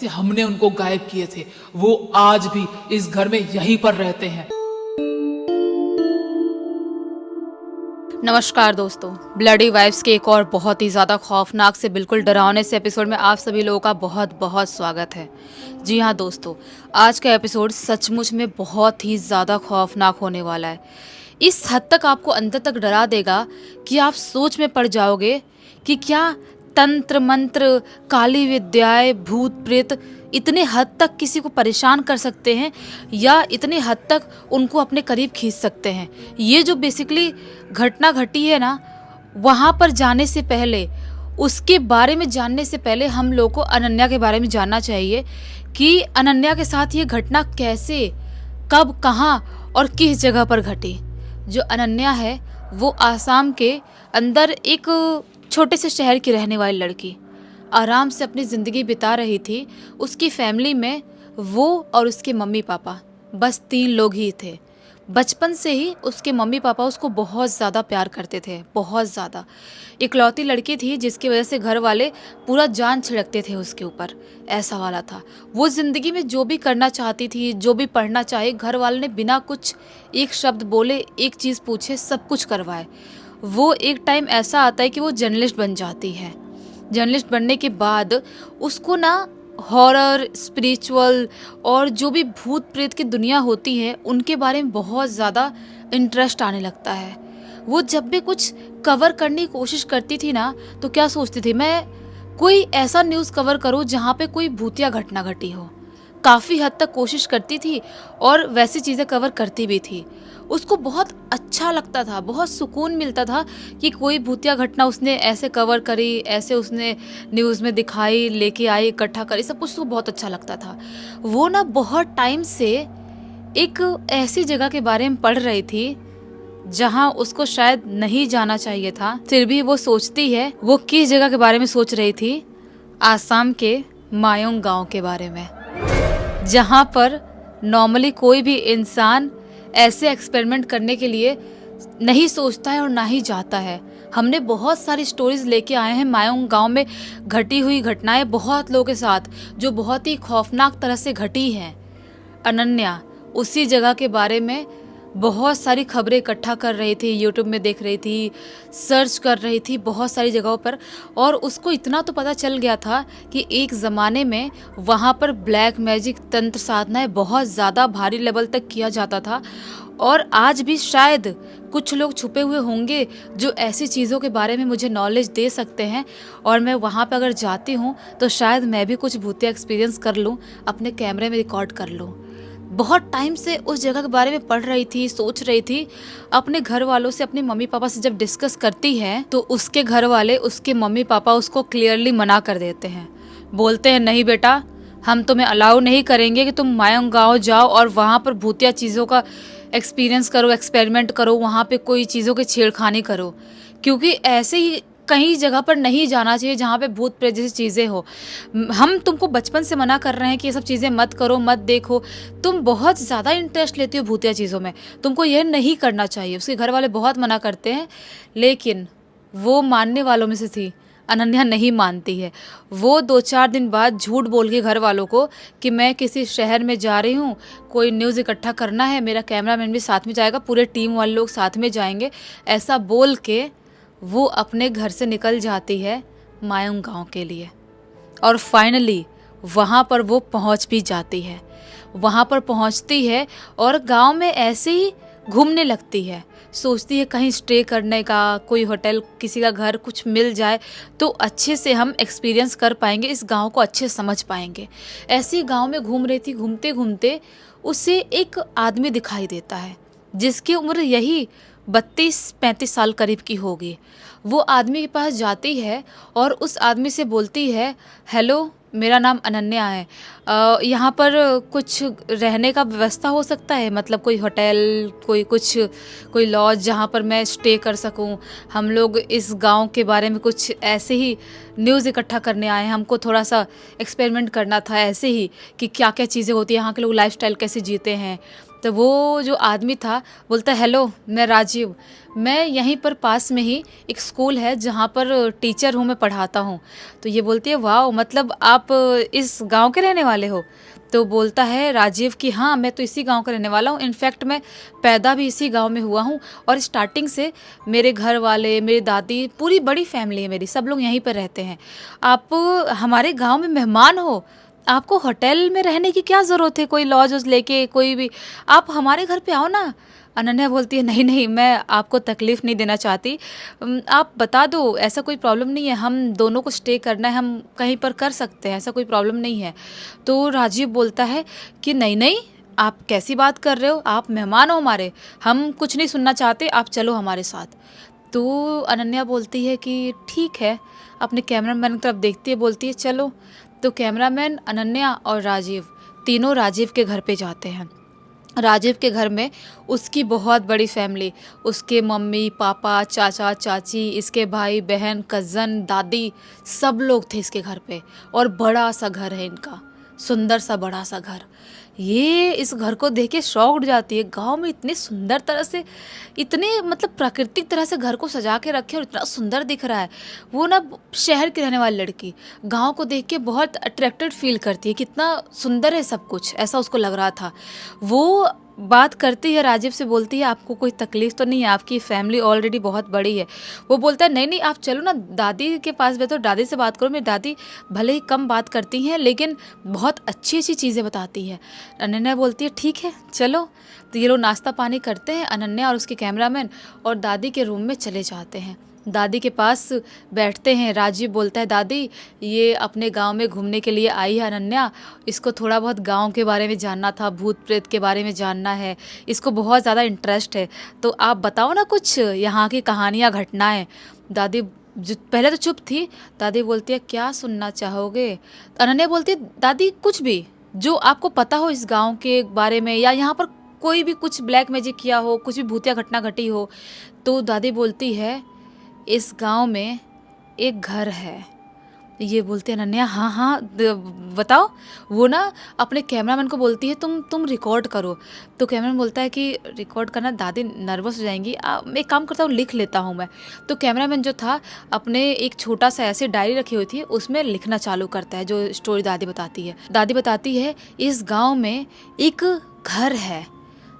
से हमने उनको गायब किए थे, वो आज भी इस घर में यहीं पर रहते हैं। नमस्कार दोस्तों, ब्लडी वाइब्स के एक और बहुत ही ज़्यादा खौफनाक से बिल्कुल डरावने से एपिसोड में आप सभी लोगों का बहुत बहुत स्वागत है। जी हाँ दोस्तों, आज का एपिसोड सचमुच में बहुत ही ज़्यादा खौफनाक होने वाला है। इस हद तक आपको अंदर तक डरा देगा कि आप सोच में पड़ जाओगे कि क्या तंत्र मंत्र, काली विद्याएं, भूत प्रेत इतने हद तक किसी को परेशान कर सकते हैं या इतने हद तक उनको अपने करीब खींच सकते हैं। ये जो बेसिकली घटना घटी है ना, वहाँ पर जाने से पहले, उसके बारे में जानने से पहले हम लोग को अनन्या के बारे में जानना चाहिए कि अनन्या के साथ ये घटना कैसे, कब, कहाँ और किस जगह पर घटी। जो अनन्या है वो आसाम के अंदर एक छोटे से शहर की रहने वाली लड़की आराम से अपनी ज़िंदगी बिता रही थी। उसकी फैमिली में वो और उसके मम्मी पापा बस 3 लोग ही थे। बचपन से ही उसके मम्मी पापा उसको बहुत ज़्यादा प्यार करते थे, बहुत ज़्यादा। इकलौती लड़की थी जिसकी वजह से घर वाले पूरा जान छिड़कते थे उसके ऊपर, ऐसा वाला था। वो ज़िंदगी में जो भी करना चाहती थी, जो भी पढ़ना चाहे, घर वाले ने बिना कुछ एक शब्द बोले, एक चीज़ पूछे, सब कुछ करवाए। वो एक टाइम ऐसा आता है कि वो जर्नलिस्ट बन जाती है। जर्नलिस्ट बनने के बाद उसको ना हॉरर, स्पिरिचुअल और जो भी भूत प्रेत की दुनिया होती है उनके बारे में बहुत ज़्यादा इंटरेस्ट आने लगता है। वो जब भी कुछ कवर करने की कोशिश करती थी ना, तो क्या सोचती थी, मैं कोई ऐसा न्यूज़ कवर करूँ जहाँ पे कोई भूतिया घटना घटी हो। काफ़ी हद तक कोशिश करती थी और वैसी चीज़ें कवर करती भी थी। उसको बहुत अच्छा लगता था, बहुत सुकून मिलता था कि कोई भूतिया घटना उसने ऐसे कवर करी, ऐसे उसने न्यूज़ में दिखाई, लेके आई, इकट्ठा करी, सब कुछ उसको बहुत अच्छा लगता था। वो ना बहुत टाइम से एक ऐसी जगह के बारे में पढ़ रही थी जहाँ उसको शायद नहीं जाना चाहिए था, फिर भी वो सोचती है। वो किस जगह के बारे में सोच रही थी? आसाम के मायोंग गांव के बारे में, जहाँ पर नॉर्मली कोई भी इंसान ऐसे एक्सपेरिमेंट करने के लिए नहीं सोचता है और ना ही जाता है। हमने बहुत सारी स्टोरीज लेके आए हैं मायोंग गांव में घटी हुई घटनाएं बहुत लोगों के साथ, जो बहुत ही खौफनाक तरह से घटी हैं। अनन्या उसी जगह के बारे में बहुत सारी खबरें इकट्ठा कर रही थी, यूट्यूब में देख रही थी, सर्च कर रही थी बहुत सारी जगहों पर, और उसको इतना तो पता चल गया था कि एक ज़माने में वहाँ पर ब्लैक मैजिक, तंत्र साधनाएं बहुत ज़्यादा भारी लेवल तक किया जाता था। और आज भी शायद कुछ लोग छुपे हुए होंगे जो ऐसी चीज़ों के बारे में मुझे नॉलेज दे सकते हैं, और मैं वहाँ पर अगर जाती हूँ तो शायद मैं भी कुछ भूतिया एक्सपीरियंस कर लूँ, अपने कैमरे में रिकॉर्ड कर लूँ। बहुत टाइम से उस जगह के बारे में पढ़ रही थी, सोच रही थी। अपने घर वालों से, अपने मम्मी पापा से जब डिस्कस करती है तो उसके घर वाले, उसके मम्मी पापा उसको क्लियरली मना कर देते हैं। बोलते हैं, नहीं बेटा, हम तुम्हें अलाउ नहीं करेंगे कि तुम मायोंग गाँव जाओ और वहाँ पर भूतिया चीज़ों का एक्सपीरियंस करो, एक्सपेरिमेंट करो, वहाँ पे कोई चीज़ों की छेड़खानी करो, क्योंकि ऐसे ही कहीं जगह पर नहीं जाना चाहिए जहाँ पे भूत प्रेत जैसी चीज़ें हो। हम तुमको बचपन से मना कर रहे हैं कि ये सब चीज़ें मत करो, मत देखो। तुम बहुत ज़्यादा इंटरेस्ट लेती हो भूतिया चीज़ों में, तुमको यह नहीं करना चाहिए। उसके घर वाले बहुत मना करते हैं, लेकिन वो मानने वालों में से थी। अनन्या नहीं मानती है। वो 2-4 दिन बाद झूठ बोल के घर वालों को कि मैं किसी शहर में जा रही हूँ, कोई न्यूज़ इकट्ठा करना है, मेरा कैमरामैन भी साथ में जाएगा, पूरे टीम वाले लोग साथ में जाएंगे, ऐसा बोल के वो अपने घर से निकल जाती है मायोंग गांव के लिए। और फाइनली वहाँ पर वो पहुँच भी जाती है। वहाँ पर पहुँचती है और गांव में ऐसे ही घूमने लगती है। सोचती है कहीं स्टे करने का, कोई होटल, किसी का घर कुछ मिल जाए तो अच्छे से हम एक्सपीरियंस कर पाएंगे, इस गांव को अच्छे से समझ पाएंगे। ऐसे ही गांव में घूम रही थी, घूमते घूमते उसे एक आदमी दिखाई देता है जिसकी उम्र यही 32-35 साल करीब की होगी। वो आदमी के पास जाती है और उस आदमी से बोलती है, हेलो, मेरा नाम अनन्या है, यहाँ पर कुछ रहने का व्यवस्था हो सकता है? मतलब कोई होटल, कोई लॉज जहाँ पर मैं स्टे कर सकूँ। हम लोग इस गांव के बारे में कुछ ऐसे ही न्यूज़ इकट्ठा करने आए हैं, हमको थोड़ा सा एक्सपेरिमेंट करना था ऐसे ही कि क्या क्या चीज़ें होती हैं, यहाँ के लोग लाइफस्टाइल कैसे जीते हैं, तो वो जो आदमी था बोलता है, हेलो मैं राजीव, मैं यहीं पर पास में ही एक स्कूल है जहाँ पर टीचर हूँ, मैं पढ़ाता हूँ। तो ये बोलती है, वाह, मतलब आप इस गांव के रहने वाले हो? तो बोलता है राजीव कि हाँ, मैं तो इसी गांव का रहने वाला हूँ, इनफैक्ट मैं पैदा भी इसी गांव में हुआ हूँ और स्टार्टिंग से मेरे घर वाले, मेरी दादी, पूरी बड़ी फैमिली है मेरी, सब लोग यहीं पर रहते हैं। आप हमारे गांव में मेहमान हो, आपको होटल में रहने की क्या ज़रूरत है, कोई लॉज वॉज लेके, कोई भी, आप हमारे घर पे आओ ना। अनन्या बोलती है, नहीं नहीं, मैं आपको तकलीफ़ नहीं देना चाहती, आप बता दो, ऐसा कोई प्रॉब्लम नहीं है, हम दोनों को स्टे करना है, हम कहीं पर कर सकते हैं, ऐसा कोई प्रॉब्लम नहीं है। तो राजीव बोलता है कि नहीं नहीं, आप कैसी बात कर रहे हो, आप मेहमान हो हमारे, हम कुछ नहीं सुनना चाहते, आप चलो हमारे साथ। तो अनन्या बोलती है कि ठीक है, अपने कैमरामैन की तरफ देखती है, बोलती है चलो। तो कैमरामैन, अनन्या और राजीव तीनों राजीव के घर पे जाते हैं। राजीव के घर में उसकी बहुत बड़ी फैमिली, उसके मम्मी पापा, चाचा चाची, इसके भाई बहन, कज़न, दादी, सब लोग थे इसके घर पे। और बड़ा सा घर है इनका, सुंदर सा बड़ा सा घर। ये इस घर को देख के शॉक उठ जाती है, गांव में इतने सुंदर तरह से, इतने मतलब प्राकृतिक तरह से घर को सजा के रखे और इतना सुंदर दिख रहा है। वो ना शहर की रहने वाली लड़की गांव को देख के बहुत अट्रैक्टेड फील करती है, कितना सुंदर है सब कुछ, ऐसा उसको लग रहा था। वो बात करती है, राजीव से बोलती है, आपको कोई तकलीफ तो नहीं है, आपकी फैमिली ऑलरेडी बहुत बड़ी है। वो बोलता है, नहीं नहीं, आप चलो ना दादी के पास बैठो, दादी से बात करो, मेरी दादी भले ही कम बात करती हैं लेकिन बहुत अच्छी अच्छी चीज़ें बताती है। अनन्या बोलती है, ठीक है चलो। तो ये लोग नाश्ता पानी करते हैं, अनन्या और उसके कैमरामैन, और दादी के रूम में चले जाते हैं। दादी के पास बैठते हैं। राजीव बोलता है, दादी ये अपने गांव में घूमने के लिए आई है अनन्या, इसको थोड़ा बहुत गांव के बारे में जानना था, भूत प्रेत के बारे में जानना है, इसको बहुत ज़्यादा इंटरेस्ट है, तो आप बताओ ना कुछ यहाँ की कहानियाँ, घटनाएं। दादी जो पहले तो चुप थी, दादी बोलती है, क्या सुनना चाहोगे? अनन्या बोलती है, दादी कुछ भी जो आपको पता हो इस गांव के बारे में, या यहाँ पर कोई भी कुछ ब्लैक मैजिक किया हो, कुछ भी भूतिया घटना घटी हो। तो दादी बोलती है, इस गांव में एक घर है। ये बोलते हैं अनन्या, हाँ हाँ बताओ। वो ना अपने कैमरामैन को बोलती है, तुम रिकॉर्ड करो। तो कैमरामैन बोलता है कि रिकॉर्ड करना, दादी नर्वस हो जाएंगी, मैं एक काम करता हूँ, लिख लेता हूँ मैं। तो कैमरामैन जो था, अपने एक छोटा सा ऐसे डायरी रखी हुई थी, उसमें लिखना चालू करता है जो स्टोरी दादी बताती है। दादी बताती है, इस गाँव में एक घर है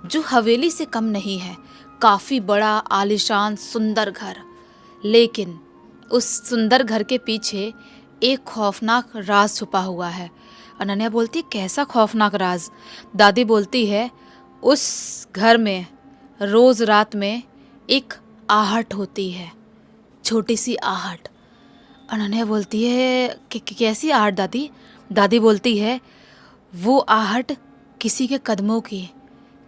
जो हवेली से कम नहीं है, काफ़ी बड़ा आलीशान सुंदर घर, लेकिन उस सुंदर घर के पीछे एक खौफनाक राज छुपा हुआ है। अनन्या बोलती है, कैसा खौफनाक राज? दादी बोलती है, उस घर में रोज़ रात में एक आहट होती है, छोटी सी आहट। अनन्या बोलती है कि कैसी आहट दादी? दादी बोलती है, वो आहट किसी के कदमों की,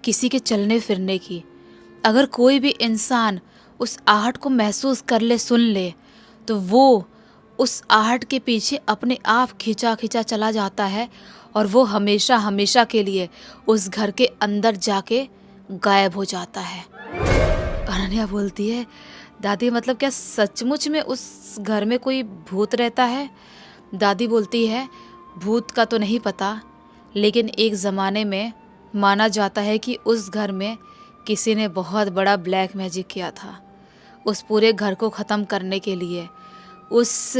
किसी के चलने फिरने की। अगर कोई भी इंसान उस आहट को महसूस कर ले, सुन ले, तो वो उस आहट के पीछे अपने आप खींचा खींचा चला जाता है और वो हमेशा हमेशा के लिए उस घर के अंदर जाके गायब हो जाता है। अनन्या बोलती है, दादी मतलब क्या सचमुच में उस घर में कोई भूत रहता है? दादी बोलती है, भूत का तो नहीं पता, लेकिन एक ज़माने में माना जाता है कि उस घर में किसी ने बहुत बड़ा ब्लैक मैजिक किया था, उस पूरे घर को ख़त्म करने के लिए। उस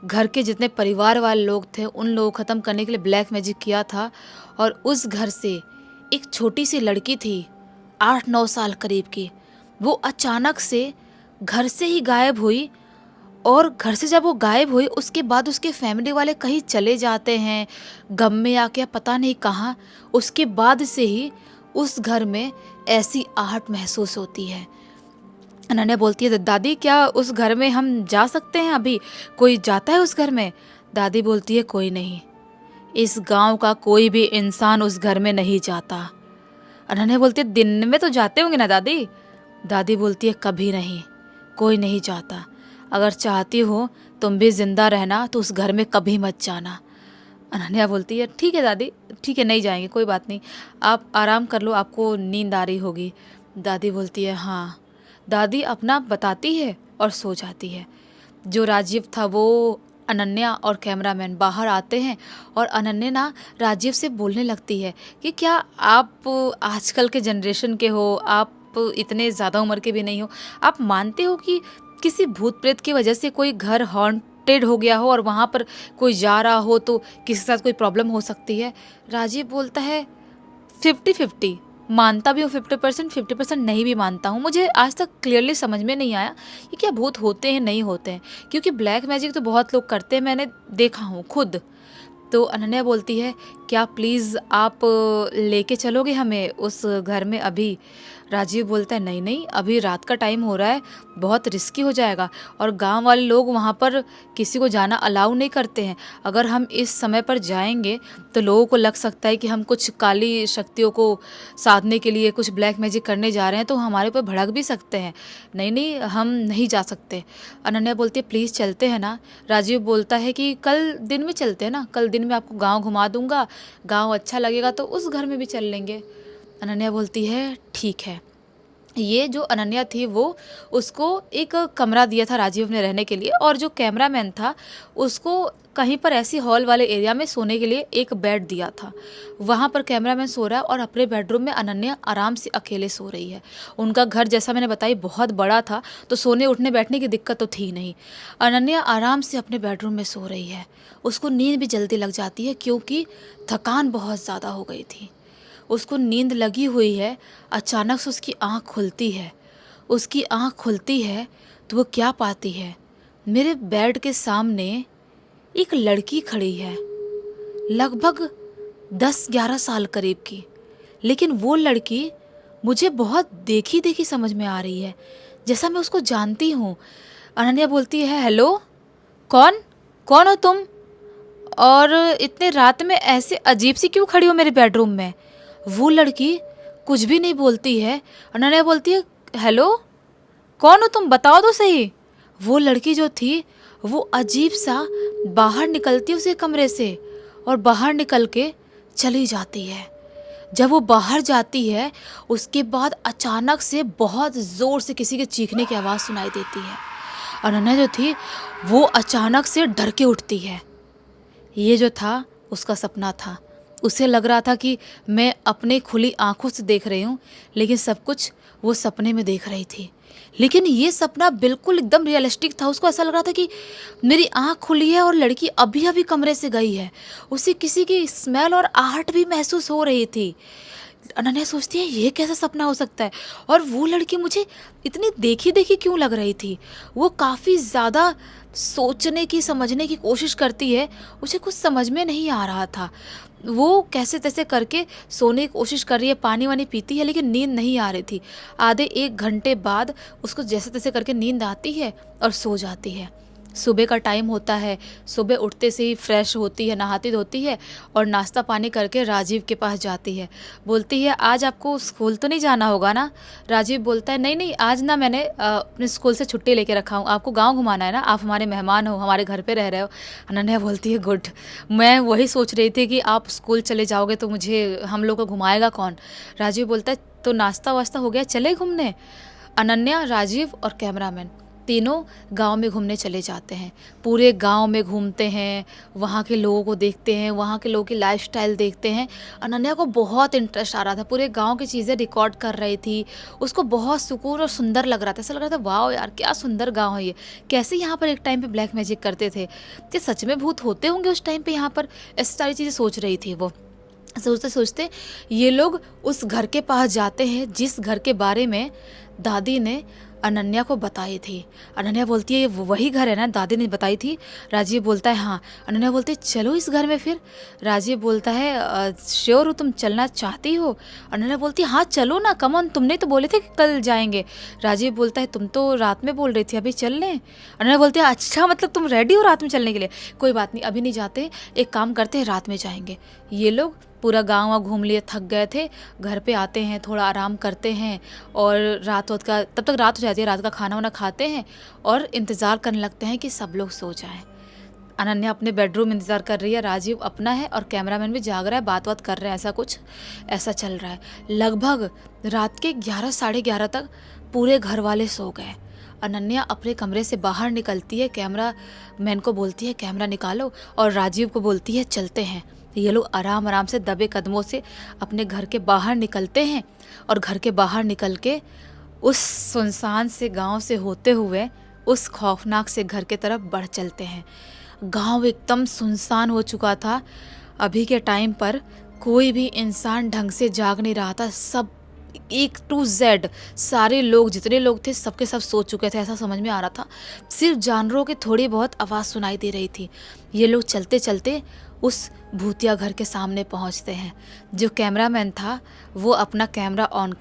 घर के जितने परिवार वाले लोग थे, उन लोगों को ख़त्म करने के लिए ब्लैक मैजिक किया था। और उस घर से एक छोटी सी लड़की थी, 8-9 साल करीब की, वो अचानक से घर से ही गायब हुई। और घर से जब वो गायब हुई, उसके बाद उसके फैमिली वाले कहीं चले जाते हैं, गम में आके पता नहीं कहाँ, उसके बाद से ही उस घर में ऐसी आहट महसूस होती है। अनन्या बोलती है, दादी क्या उस घर में हम जा सकते हैं? अभी कोई जाता है उस घर में? दादी बोलती है, कोई नहीं, इस गांव का कोई भी इंसान उस घर में नहीं जाता। अनन्या बोलती है, दिन में तो जाते होंगे ना दादी? दादी बोलती है, कभी नहीं, कोई नहीं जाता। अगर चाहती हो तुम भी जिंदा रहना तो उस घर में कभी मत जाना। अनन्या बोलती है, ठीक है दादी, ठीक है, नहीं जाएंगे, कोई बात नहीं, आप आराम कर लो, आपको नींद आ रही होगी। दादी बोलती है, हाँ। दादी अपना बताती है और सो जाती है। जो राजीव था वो अनन्या और कैमरामैन बाहर आते हैं और अनन्या ना राजीव से बोलने लगती है कि क्या आप आजकल के जनरेशन के हो, आप इतने ज़्यादा उम्र के भी नहीं हो, आप मानते हो कि किसी भूत प्रेत की वजह से कोई घर हॉन्टेड हो गया हो और वहाँ पर कोई जा रहा हो तो किसी के साथ कोई प्रॉब्लम हो सकती है? राजीव बोलता है 50-50, मानता भी हूँ 50%, 50% नहीं भी मानता हूँ। मुझे आज तक क्लियरली समझ में नहीं आया कि क्या भूत होते हैं नहीं होते हैं, क्योंकि ब्लैक मैजिक तो बहुत लोग करते हैं, मैंने देखा हूँ खुद। तो अनन्या बोलती है क्या प्लीज़ आप लेके चलोगे हमें उस घर में अभी? राजीव बोलता है नहीं नहीं, अभी रात का टाइम हो रहा है, बहुत रिस्की हो जाएगा और गांव वाले लोग वहाँ पर किसी को जाना अलाउ नहीं करते हैं। अगर हम इस समय पर जाएंगे तो लोगों को लग सकता है कि हम कुछ काली शक्तियों को साधने के लिए कुछ ब्लैक मैजिक करने जा रहे हैं, तो हमारे ऊपर भड़क भी सकते हैं। नहीं नहीं, हम नहीं जा सकते। अनन्या बोलती है प्लीज़ चलते हैं ना। राजीव बोलता है कि कल दिन में चलते हैं ना, कल दिन में आपको गाँव घुमा दूंगा, गाँव अच्छा लगेगा तो उस घर में भी चल लेंगे। अनन्या बोलती है ठीक है। ये जो अनन्या थी वो उसको एक कमरा दिया था राजीव ने रहने के लिए, और जो कैमरामैन था उसको कहीं पर ऐसी हॉल वाले एरिया में सोने के लिए एक बेड दिया था। वहाँ पर कैमरामैन सो रहा है और अपने बेडरूम में अनन्या आराम से अकेले सो रही है। उनका घर जैसा मैंने बताई बहुत बड़ा था, तो सोने उठने बैठने की दिक्कत तो थी नहीं। अनन्या आराम से अपने बेडरूम में सो रही है। उसको नींद भी जल्दी लग जाती है क्योंकि थकान बहुत ज़्यादा हो गई थी। उसको नींद लगी हुई है, अचानक से उसकी आँख खुलती है। उसकी आँख खुलती है तो वो क्या पाती है, मेरे बेड के सामने एक लड़की खड़ी है, लगभग 10-11 साल करीब की। लेकिन वो लड़की मुझे बहुत देखी देखी समझ में आ रही है, जैसा मैं उसको जानती हूँ। अनन्या बोलती है हेलो, कौन कौन हो तुम, और इतने रात में ऐसे अजीब सी क्यों खड़ी हो मेरे बेडरूम में? वो लड़की कुछ भी नहीं बोलती है। अनन्या बोलती है हेलो, कौन हो तुम, बताओ तो सही। वो लड़की जो थी वो अजीब सा बाहर निकलती है उसी कमरे से और बाहर निकल के चली जाती है। जब वो बाहर जाती है उसके बाद अचानक से बहुत ज़ोर से किसी के चीखने की आवाज़ सुनाई देती है। अनन्या जो थी वो अचानक से डर के उठती है। ये जो था उसका सपना था। उसे लग रहा था कि मैं अपने खुली आंखों से देख रही हूँ, लेकिन सब कुछ वो सपने में देख रही थी। लेकिन ये सपना बिल्कुल एकदम रियलिस्टिक था। उसको ऐसा लग रहा था कि मेरी आंख खुली है और लड़की अभी अभी कमरे से गई है। उसे किसी की स्मेल और आहट भी महसूस हो रही थी। अनन्या सोचती है ये कैसा सपना हो सकता है, और वो लड़की मुझे इतनी देखी देखी क्यों लग रही थी। वो काफ़ी ज़्यादा सोचने की समझने की कोशिश करती है, उसे कुछ समझ में नहीं आ रहा था। वो कैसे तैसे करके सोने की कोशिश कर रही है, पानी वानी पीती है, लेकिन नींद नहीं आ रही थी। आधे 1 घंटे बाद उसको जैसे तैसे करके नींद आती है और सो जाती है। सुबह का टाइम होता है, सुबह उठते से ही फ्रेश होती है, नहाती धोती है और नाश्ता पानी करके राजीव के पास जाती है। बोलती है आज आपको स्कूल तो नहीं जाना होगा ना? राजीव बोलता है नहीं नहीं, आज ना मैंने अपने स्कूल से छुट्टी लेके रखा हूँ, आपको गांव घुमाना है ना, आप हमारे मेहमान हो, हमारे घर पे रह रहे हो। अनन्या बोलती है गुड, मैं वही सोच रही थी कि आप स्कूल चले जाओगे तो मुझे हम लोग को घुमाएगा कौन। राजीव बोलता है तो नाश्ता वास्ता हो गया, चले घूमने? अनन्या, राजीव और कैमरामैन तीनों गांव में घूमने चले जाते हैं। पूरे गांव में घूमते हैं, वहाँ के लोगों को देखते हैं, वहाँ के लोगों की लाइफस्टाइल देखते हैं। अनन्या को बहुत इंटरेस्ट आ रहा था, पूरे गांव की चीज़ें रिकॉर्ड कर रही थी। उसको बहुत सुकून और सुंदर लग रहा था, ऐसा लग रहा था वाह यार क्या सुंदर गाँव है ये, कैसे यहाँ पर एक टाइम पर ब्लैक मैजिक करते थे, कि सच में भूत होते होंगे उस टाइम पर यहाँ पर। ऐसी सारी चीज़ें सोच रही थी वो। सोचते सोचते ये लोग उस घर के पास जाते हैं जिस घर के बारे में दादी ने अनन्या को बताई थी। अनन्या बोलती है ये वही घर है ना, दादी ने बताई थी? राजीव बोलता है हाँ। अनन्या बोलती है चलो इस घर में फिर। राजीव बोलता है श्योर हो, तुम चलना चाहती हो? अनन्या बोलती है हाँ चलो ना, कम ऑन, तुमने तो बोले थे कि कल जाएंगे। राजीव बोलता है तुम तो रात में बोल रही थी, अभी चल लें? अनन्या बोलती है अच्छा मतलब तुम रेडी हो रात में चलने के लिए? कोई बात नहीं, अभी नहीं जाते, एक काम करते हैं रात में जाएंगे। ये लोग पूरा गाँव घूम लिए, थक गए थे, घर पे आते हैं, थोड़ा आराम करते हैं और रात का तब तक रात हो जाती है, रात का खाना वाना खाते हैं और इंतज़ार करने लगते हैं कि सब लोग सो जाएं। अनन्या अपने बेडरूम में इंतज़ार कर रही है, राजीव अपना है और कैमरामैन भी जाग रहा है, बात कर रहे हैं, ऐसा चल रहा है। लगभग रात के 11 साढ़े 11 तक पूरे घर वाले सो गए। अनन्या अपने कमरे से बाहर निकलती है, कैमरा मैन को बोलती है कैमरा निकालो, और राजीव को बोलती है चलते हैं। ये लोग आराम आराम से दबे कदमों से अपने घर के बाहर निकलते हैं और घर के बाहर निकल के उस सुनसान से गांव से होते हुए उस खौफनाक से घर के तरफ बढ़ चलते हैं। गांव एकदम सुनसान हो चुका था। अभी के टाइम पर कोई भी इंसान ढंग से जाग नहीं रहा था। सब A to Z सारे लोग, जितने लोग थे सबके सब सो चुके थे, ऐसा समझ में आ रहा था। सिर्फ जानवरों की थोड़ी बहुत आवाज़ सुनाई दे रही थी। ये लोग चलते चलते उस भूतिया घर के सामने पहुंचते हैं। जो कैमरामैन था वो अपना कैमरा ऑन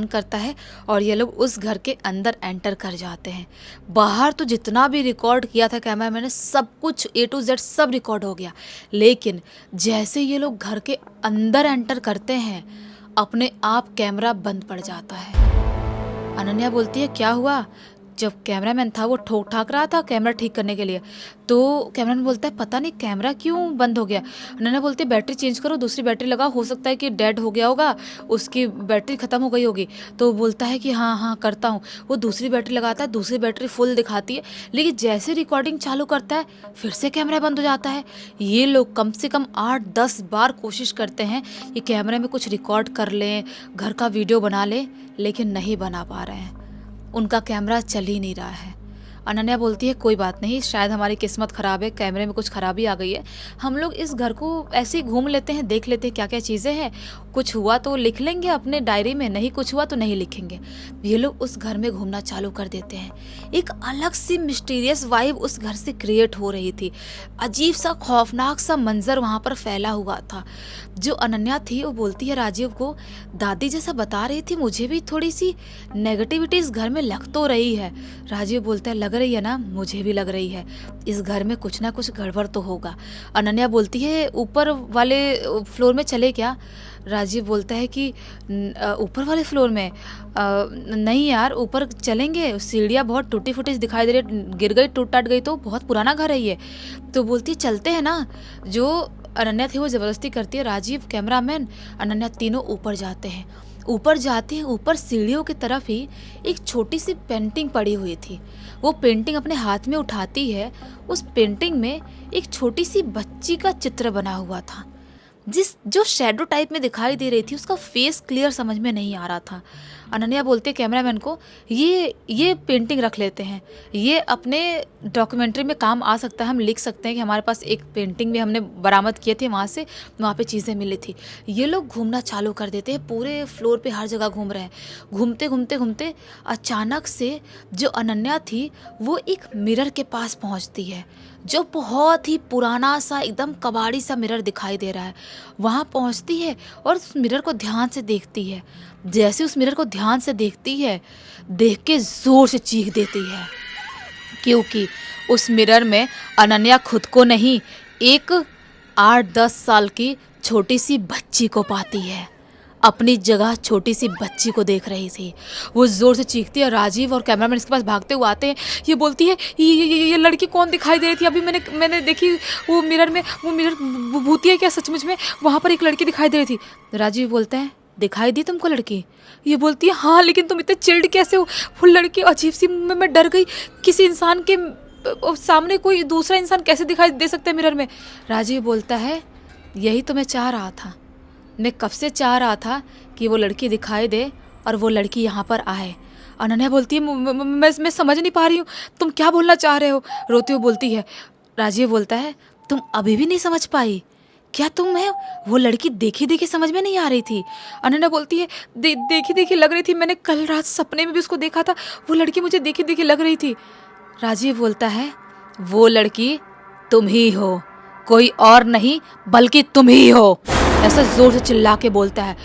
करता है और ये लोग उस घर के अंदर एंटर कर जाते हैं। बाहर तो जितना भी रिकॉर्ड किया था कैमरा मैंने, सब कुछ A to Z सब रिकॉर्ड हो गया। लेकिन जैसे ये लोग घर के अंदर एंटर करते हैं, अपने आप कैमरा बंद पड़ जाता है। अनन्या बोलती है क्या हुआ? जब कैमरामैन था वो ठोक ठाक रहा था कैमरा ठीक करने के लिए, तो कैमरामैन बोलता है पता नहीं कैमरा क्यों बंद हो गया। अनन्या बोलती है बैटरी चेंज करो, दूसरी बैटरी लगाओ, हो सकता है कि डेड हो गया होगा, उसकी बैटरी ख़त्म हो गई होगी। तो बोलता है कि हाँ हाँ करता हूँ। वो दूसरी बैटरी लगाता है, दूसरी बैटरी फुल दिखाती है, लेकिन जैसे रिकॉर्डिंग चालू करता है फिर से कैमरा बंद हो जाता है। ये लोग कम से कम 8-10 बार कोशिश करते हैं कि कैमरे में कुछ रिकॉर्ड कर लें, घर का वीडियो बना लें, लेकिन नहीं बना पा रहे हैं। उनका कैमरा चल ही नहीं रहा है। अनन्या बोलती है कोई बात नहीं, शायद हमारी किस्मत ख़राब है, कैमरे में कुछ खराबी आ गई है, हम लोग इस घर को ऐसे ही घूम लेते हैं, देख लेते हैं क्या क्या चीज़ें हैं, कुछ हुआ तो लिख लेंगे अपने डायरी में, नहीं कुछ हुआ तो नहीं लिखेंगे। ये लोग उस घर में घूमना चालू कर देते हैं। एक अलग सी मिस्टीरियस वाइब उस घर से क्रिएट हो रही थी। अजीब सा खौफनाक सा मंजर वहाँ पर फैला हुआ था। जो अनन्या थी वो बोलती है राजीव को, दादी जैसा बता रही थी, मुझे भी थोड़ी सी नेगेटिविटी इस घर में लग तो रही है। राजीव बोलता है लग रही है ना, मुझे भी लग रही है, इस घर में कुछ ना कुछ गड़बड़ तो होगा। अनन्या बोलती है ऊपर वाले फ्लोर में चले क्या? राजीव बोलता है कि ऊपर वाले फ्लोर में नहीं यार, ऊपर चलेंगे, सीढ़ियाँ बहुत टूटी फूटी दिखाई दे रही, गिर गई टूट टाट गई तो बहुत पुराना घर है ये। तो बोलती है चलते हैं ना। जो अनन्या थी वो ज़बरदस्ती करती है। राजीव, कैमरामैन, अनन्या तीनों ऊपर जाते हैं। ऊपर सीढ़ियों की तरफ ही एक छोटी सी पेंटिंग पड़ी हुई थी। वो पेंटिंग अपने हाथ में उठाती है। उस पेंटिंग में एक छोटी सी बच्ची का चित्र बना हुआ था, जो शैडो टाइप में दिखाई दे रही थी। उसका फेस क्लियर समझ में नहीं आ रहा था। अनन्या बोलते कैमरामैन को ये पेंटिंग रख लेते हैं, ये अपने डॉक्यूमेंट्री में काम आ सकता है, हम लिख सकते हैं कि हमारे पास एक पेंटिंग भी हमने बरामद किए थे, वहाँ पे चीज़ें मिली थी। ये लोग घूमना चालू कर देते हैं, पूरे फ्लोर पे हर जगह घूम रहे हैं। घूमते अचानक से जो अनन्या थी वो एक मिरर के पास पहुँचती है, जो बहुत ही पुराना सा एकदम कबाड़ी सा मिरर दिखाई दे रहा है। वहाँ पहुँचती है और उस मिरर को ध्यान से देखती है। जैसे उस मिरर को ध्यान से देखती है, देख के ज़ोर से चीख देती है, क्योंकि उस मिरर में अनन्या खुद को नहीं, एक 8-10 साल की छोटी सी बच्ची को पाती है। अपनी जगह छोटी सी बच्ची को देख रही थी। वो ज़ोर से चीखती है। राजीव और कैमरामैन इसके पास भागते हुए आते हैं। ये बोलती है ये लड़की कौन दिखाई दे रही थी? अभी मैंने देखी वो मिरर में, वो मिरर भूतिया क्या सचमुच में? वहाँ पर एक लड़की दिखाई दे रही थी। राजीव बोलता है दिखाई दी तुमको लड़की? ये बोलती है हाँ, लेकिन तुम इतने चिल्ड कैसे हो? वो लड़की अजीब सी, मैं डर गई। किसी इंसान के सामने कोई दूसरा इंसान कैसे दिखाई दे सकता है मिरर में? राजीव बोलता है यही तो मैं चाह रहा था, मैं कब से चाह रहा था कि वो लड़की दिखाई दे और वो लड़की यहाँ पर आए। अनन्या बोलती है मैं समझ नहीं पा रही हूँ, तुम क्या बोलना चाह रहे हो? रोती हुई बोलती है। राजीव बोलता है तुम अभी भी नहीं समझ पाई क्या? तुम्हें वो लड़की देखी समझ में नहीं आ रही थी? अनन्या बोलती है देखी लग रही थी, मैंने कल रात सपने में भी उसको देखा था, वो लड़की मुझे देखी लग रही थी। राजीव बोलता है वो लड़की तुम ही हो, कोई और नहीं बल्कि तुम ही हो, ऐसा जोर से चिल्ला के बोलता है।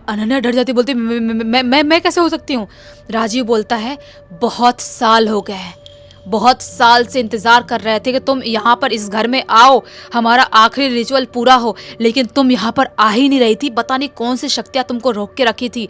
अनन्या डर जाती, बोलती मैं कैसे हो सकती हूँ? राजीव बोलता है बहुत साल हो गए हैं, बहुत साल से इंतज़ार कर रहे थे कि तुम यहाँ पर इस घर में आओ, हमारा आखिरी रिचुअल पूरा हो, लेकिन तुम यहाँ पर आ ही नहीं रही थी। पता नहीं कौन सी शक्तियाँ तुमको रोक के रखी थी।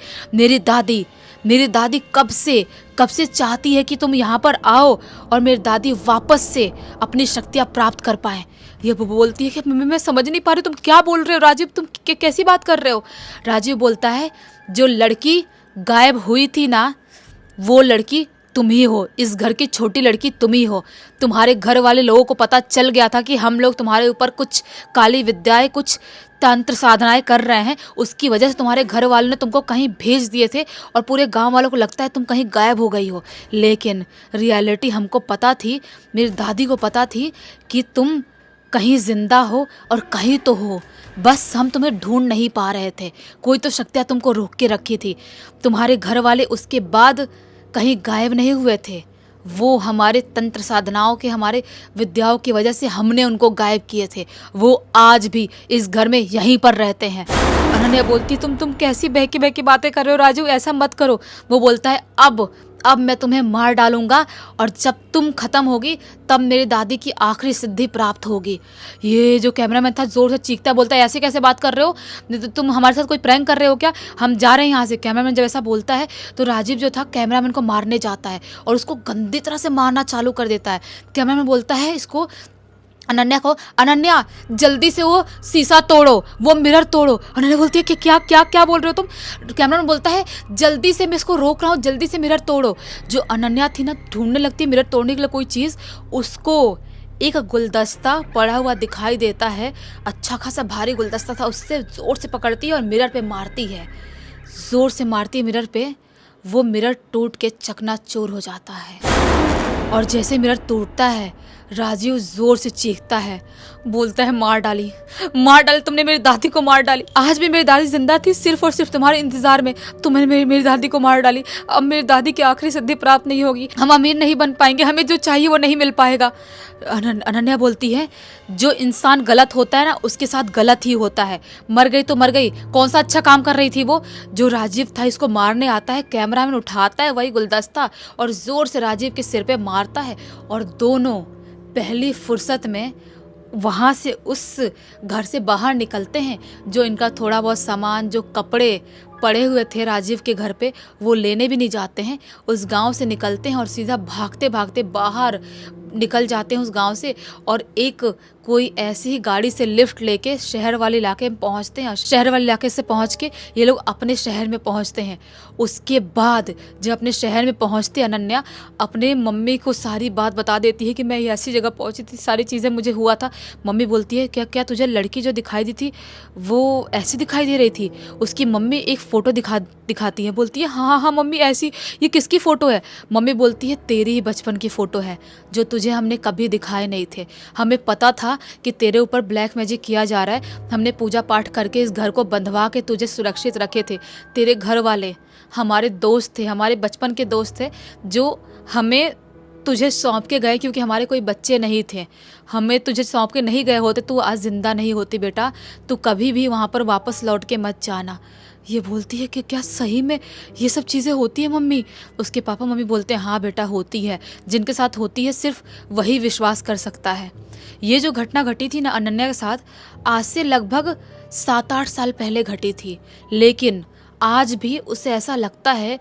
मेरी दादी कब से चाहती है कि तुम यहाँ पर आओ और मेरी दादी वापस से अपनी शक्तियाँ प्राप्त कर पाए। ये बोलती है कि मैं समझ नहीं पा रही, तुम क्या बोल रहे हो राजीव, तुम कैसी बात कर रहे हो? राजीव बोलता है जो लड़की गायब हुई थी ना, वो लड़की तुम ही हो, इस घर की छोटी लड़की तुम ही हो। तुम्हारे घर वाले लोगों को पता चल गया था कि हम लोग तुम्हारे ऊपर कुछ काली विद्याएं, कुछ तंत्र साधनाएं कर रहे हैं। उसकी वजह से तुम्हारे घर वालों ने तुमको कहीं भेज दिए थे और पूरे गांव वालों को लगता है तुम कहीं गायब हो गई हो। लेकिन रियलिटी हमको पता थी, मेरी दादी को पता थी कि तुम कहीं जिंदा हो और कहीं तो हो, बस हम तुम्हें ढूंढ नहीं पा रहे थे। कोई तो शक्तियाँ तुमको रोक के रखी थी। तुम्हारे घर वाले उसके बाद कहीं गायब नहीं हुए थे। वो हमारे तंत्र साधनाओं के, हमारे विद्याओं की वजह से हमने उनको गायब किए थे। वो आज भी इस घर में यहीं पर रहते हैं। अनन्या बोलती, तुम कैसी बहकी बहकी बातें कर रहे हो राजू, ऐसा मत करो। वो बोलता है, अब मैं तुम्हें मार डालूंगा और जब तुम खत्म होगी तब मेरी दादी की आखिरी सिद्धि प्राप्त होगी। ये जो कैमरामैन था जोर से चीखता, बोलता है, ऐसे कैसे बात कर रहे हो? तुम हमारे साथ कोई प्रैंक कर रहे हो क्या? हम जा रहे हैं यहाँ से। कैमरामैन जब ऐसा बोलता है तो राजीव जो था कैमरामैन को मारने जाता है और उसको गंदी तरह से मारना चालू कर देता है। कैमरामैन बोलता है इसको, अनन्या को, अनन्या जल्दी से वो शीशा तोड़ो, वो मिरर तोड़ो। अनन्या बोलती है कि क्या क्या क्या बोल रहे हो तुम? कैमरामैन बोलता है, जल्दी से, मैं इसको रोक रहा हूँ, जल्दी से मिरर तोड़ो। जो अनन्या थी ना, ढूंढने लगती है मिरर तोड़ने के लिए कोई चीज़। उसको एक गुलदस्ता पड़ा हुआ दिखाई देता है, अच्छा खासा भारी गुलदस्ता था। उससे ज़ोर से पकड़ती है और मिरर पे मारती है, ज़ोर से मारती है मिरर पे। वो मिरर टूट के चकनाचूर हो जाता है और जैसे मिरर टूटता है राजीव जोर से चीखता है, बोलता है, मार डाली, तुमने मेरी दादी को मार डाली। आज भी मेरी दादी जिंदा थी, सिर्फ और सिर्फ तुम्हारे इंतजार में तुमने मेरी दादी को मार डाली। अब मेरी दादी की आखिरी सिद्धि प्राप्त नहीं होगी, हम अमीर नहीं बन पाएंगे, हमें जो चाहिए वो नहीं मिल पाएगा। अनन्या बोलती है, जो इंसान गलत होता है ना, उसके साथ गलत ही होता है। मर गई तो मर गई, कौन सा अच्छा काम कर रही थी वो? जो राजीव था इसको मारने आता है, कैमरामैन उठाता है वही गुलदस्ता और जोर से राजीव के सिर पे मारता है और दोनों पहली फुर्सत में वहाँ से उस घर से बाहर निकलते हैं। जो इनका थोड़ा बहुत सामान, जो कपड़े पड़े हुए थे राजीव के घर पे, वो लेने भी नहीं जाते हैं। उस गांव से निकलते हैं और सीधा भागते भागते बाहर निकल जाते हैं उस गांव से और एक कोई ऐसी ही गाड़ी से लिफ्ट लेके शहर वाले इलाके में पहुंचते हैं। शहर वाले इलाके से पहुंच के ये लोग अपने शहर में पहुंचते हैं। उसके बाद जब अपने शहर में पहुंचते, अनन्या अपने मम्मी को सारी बात बता देती है कि मैं ये ऐसी जगह पहुंची थी, सारी चीज़ें मुझे हुआ था। मम्मी बोलती है, क्या क्या तुझे लड़की जो दिखाई दी थी वो ऐसी दिखाई दे रही थी? उसकी मम्मी एक फ़ोटो दिखाती है, बोलती है, हाँ हाँ मम्मी ऐसी। ये किसकी फ़ोटो है? मम्मी बोलती है, तेरी ही बचपन की फ़ोटो है, जो तुझे हमने कभी दिखाए नहीं थे। हमें पता था कि तेरे ऊपर ब्लैक मैजिक किया जा रहा है, हमने पूजा पाठ करके इस घर को बंधवा के तुझे सुरक्षित रखे थे। तेरे घर वाले हमारे दोस्त थे, हमारे बचपन के दोस्त थे, जो हमें तुझे सौंप के गए क्योंकि हमारे कोई बच्चे नहीं थे। हमें तुझे सौंप के नहीं गए होते तो आज ज़िंदा नहीं होती बेटा। तू कभी भी वहाँ पर वापस लौट के मत जाना। ये बोलती है कि क्या सही में ये सब चीज़ें होती है मम्मी? उसके पापा मम्मी बोलते हैं, हाँ बेटा होती है, जिनके साथ होती है सिर्फ वही विश्वास कर सकता है। ये जो घटना घटी थी ना अनन्या के साथ, आज से लगभग 7-8 साल पहले घटी थी, लेकिन आज भी उसे ऐसा लगता है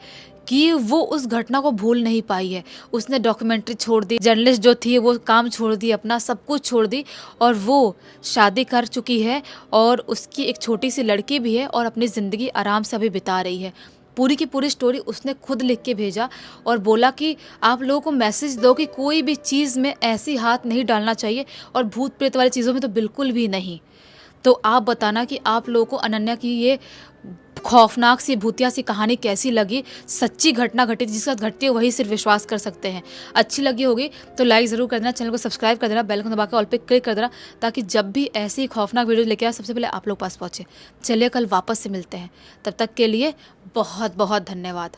कि वो उस घटना को भूल नहीं पाई है। उसने डॉक्यूमेंट्री छोड़ दी, जर्नलिस्ट जो थी वो काम छोड़ दी, अपना सब कुछ छोड़ दी और वो शादी कर चुकी है और उसकी एक छोटी सी लड़की भी है और अपनी ज़िंदगी आराम से अभी बिता रही है। पूरी की पूरी स्टोरी उसने खुद लिख के भेजा और बोला कि आप लोगों को मैसेज दो कि कोई भी चीज़ में ऐसी हाथ नहीं डालना चाहिए और भूत प्रेत वाली चीज़ों में तो बिल्कुल भी नहीं। तो आप बताना कि आप लोगों को अनन्या की ये खौफनाक सी भूतिया सी कहानी कैसी लगी? सच्ची घटना घटी जिसके साथ घटती है वही सिर्फ विश्वास कर सकते हैं। अच्छी लगी होगी तो लाइक ज़रूर कर देना, चैनल को सब्सक्राइब कर देना, बेल को दबा के ऑल पे क्लिक कर देना ताकि जब भी ऐसी खौफनाक वीडियो लेके आए सबसे पहले आप लोग पास पहुँचे। चलिए कल वापस से मिलते हैं, तब तक के लिए बहुत बहुत धन्यवाद।